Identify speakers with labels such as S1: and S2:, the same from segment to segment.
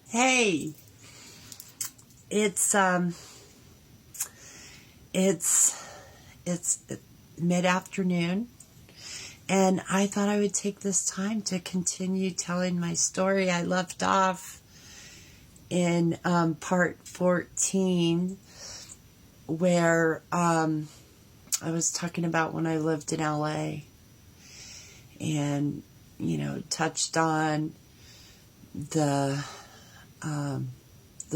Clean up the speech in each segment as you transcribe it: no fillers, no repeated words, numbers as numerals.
S1: Hey, it's it's mid-afternoon, and I thought I would take this time to continue telling my story. I left off in part 14, where I was talking about when I lived in LA, and touched on the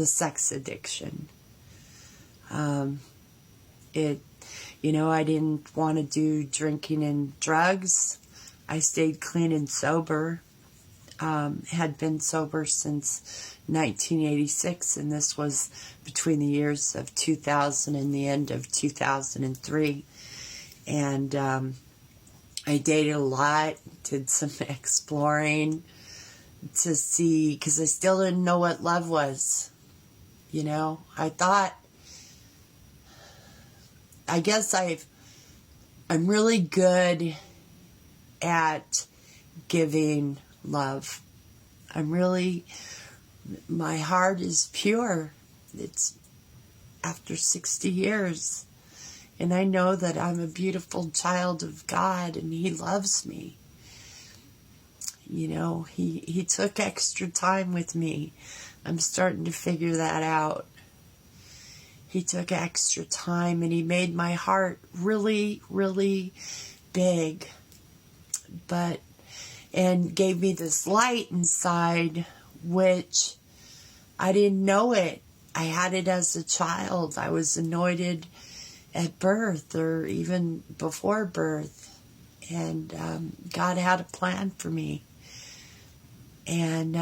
S1: sex addiction. I didn't want to do drinking and drugs. I stayed clean and sober. Had been sober since 1986, and this was between the years of 2000 and the end of 2003. And I dated a lot, did some exploring to see, because I still didn't know what love was. I guess I'm really good at giving love. My heart is pure. It's after 60 years. And I know that I'm a beautiful child of God, and He loves me. He took extra time with me. I'm starting to figure that out. He took extra time, and He made my heart really, really big. And gave me this light inside, which I didn't know it. I had it as a child. I was anointed at birth, or even before birth. And God had a plan for me. And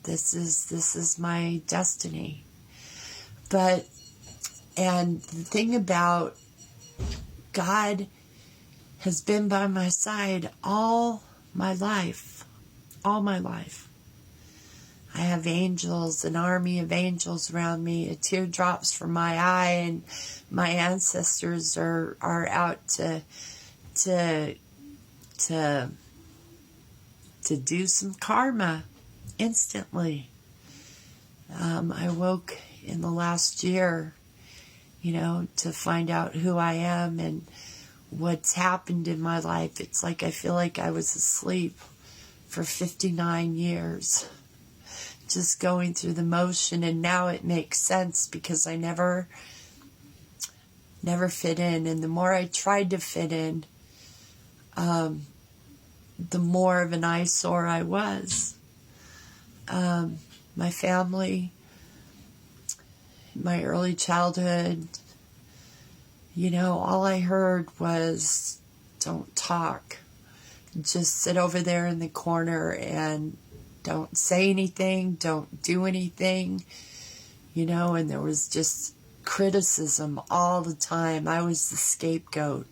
S1: this is my destiny. And the thing about God has been by my side all my life. I have angels, an army of angels around me. A tear drops from my eye, and my ancestors are out to do some karma instantly. I woke in the last year, to find out who I am and what's happened in my life. It's like I feel like I was asleep for 59 years, just going through the motion, and now it makes sense because I never fit in, and the more I tried to fit in, the more of an eyesore I was. My family, my early childhood, all I heard was, don't talk. Just sit over there in the corner and don't say anything, don't do anything, and there was just criticism all the time. I was the scapegoat.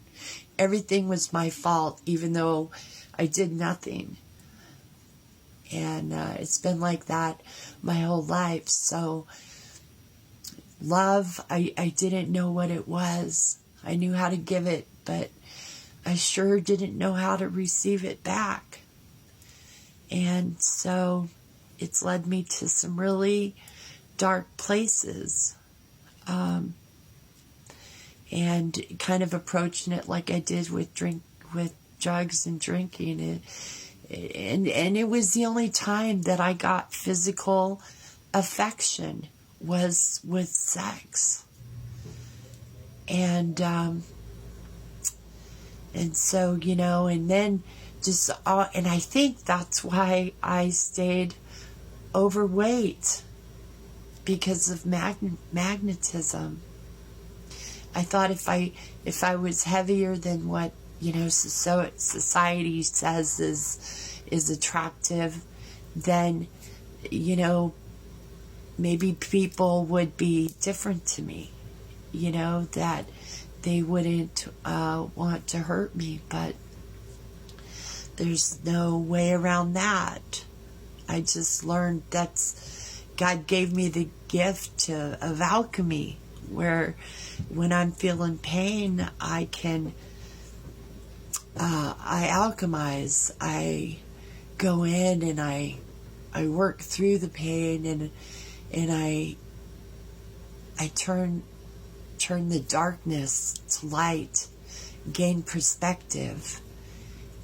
S1: Everything was my fault, even though I did nothing. And it's been like that my whole life. So love, I didn't know what it was. I knew how to give it, but I sure didn't know how to receive it back. And so it's led me to some really dark places. And kind of approaching it like I did with drugs and drinking. And it was the only time that I got physical affection was with sex. And so, and then and I think that's why I stayed overweight, because of magnetism. I thought if I was heavier than what society says is attractive, then maybe people would be different to me, that they wouldn't want to hurt me. But there's no way around that. I just learned God gave me the gift of alchemy, where when I'm feeling pain, I alchemize. I go in and I work through the pain, and I turn the darkness to light, gain perspective,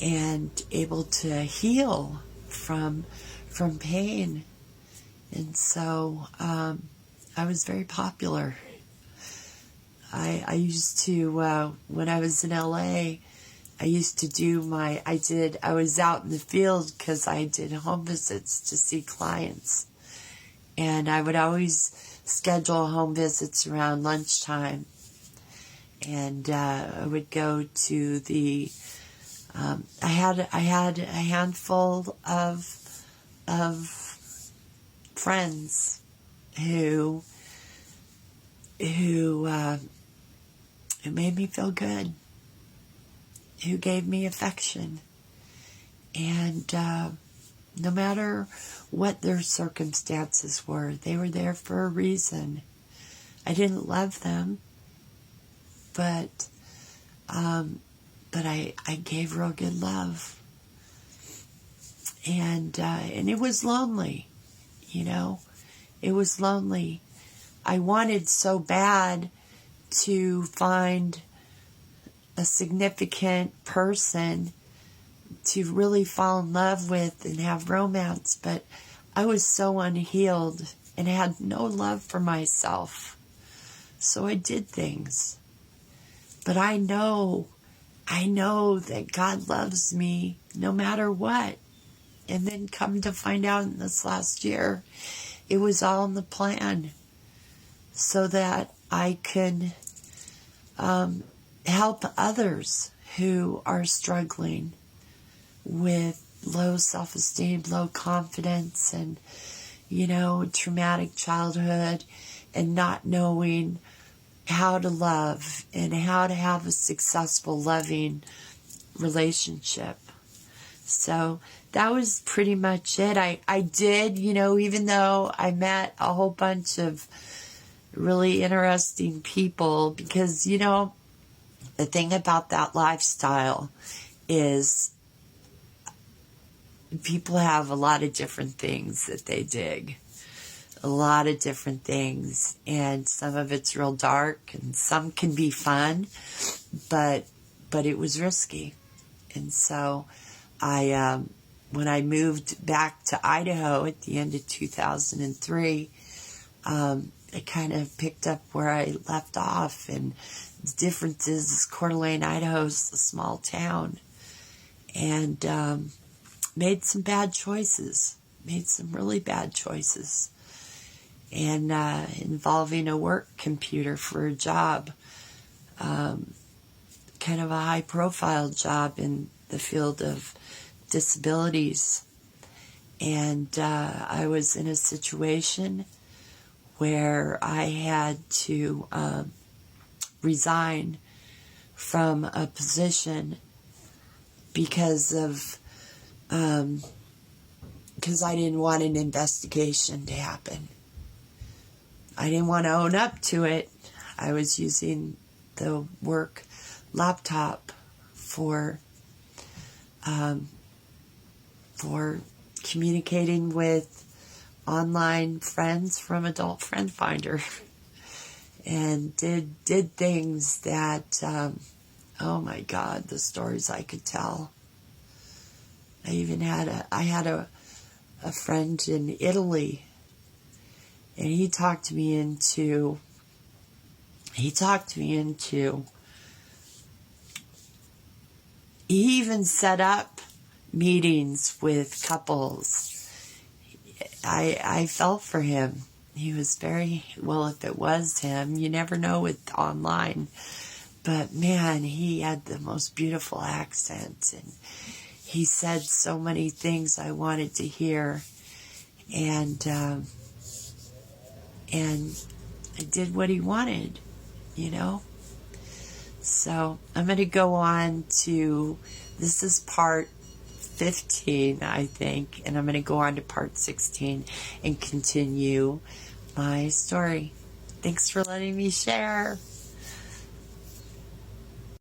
S1: and able to heal from pain. And so I was very popular. I used to, when I was in LA, I used to do I was out in the field because I did home visits to see clients. And I would always schedule home visits around lunchtime. And I would go to the, I had a handful of friends who made me feel good, who gave me affection. And no matter what their circumstances were, they were there for a reason. I didn't love them, but I gave real good love. And it was lonely, you know. It was lonely. I wanted so bad to find a significant person to really fall in love with and have romance, but I was so unhealed and had no love for myself. So I did things. But I know that God loves me no matter what. And then come to find out in this last year, it was all in the plan so that I can help others who are struggling with low self-esteem, low confidence, and, traumatic childhood, and not knowing how to love and how to have a successful, loving relationship. So that was pretty much it. I did, even though I met a whole bunch of really interesting people, because, the thing about that lifestyle is people have a lot of different things that they dig. A lot of different things. And some of it's real dark and some can be fun, but it was risky. And so when I moved back to Idaho at the end of 2003, I kind of picked up where I left off. And the difference is Coeur d'Alene, Idaho is a small town. And made some bad choices. Made some really bad choices. And involving a work computer for a job. Kind of a high-profile job in the field of disabilities. And I was in a situation where I had to resign from a position because I didn't want an investigation to happen. I didn't want to own up to it. I was using the work laptop for communicating with online friends from Adult Friend Finder, and did things that, oh my God, the stories I could tell. I even had a friend in Italy, and he talked me into he even set up meetings with couples. I fell for him. He was very, well, if it was him, you never know with online. But man, he had the most beautiful accent, and he said so many things I wanted to hear. And I did what he wanted, So I'm going to go on to, this is part 15, I think, and I'm going to go on to part 16 and continue my story. Thanks for letting me share.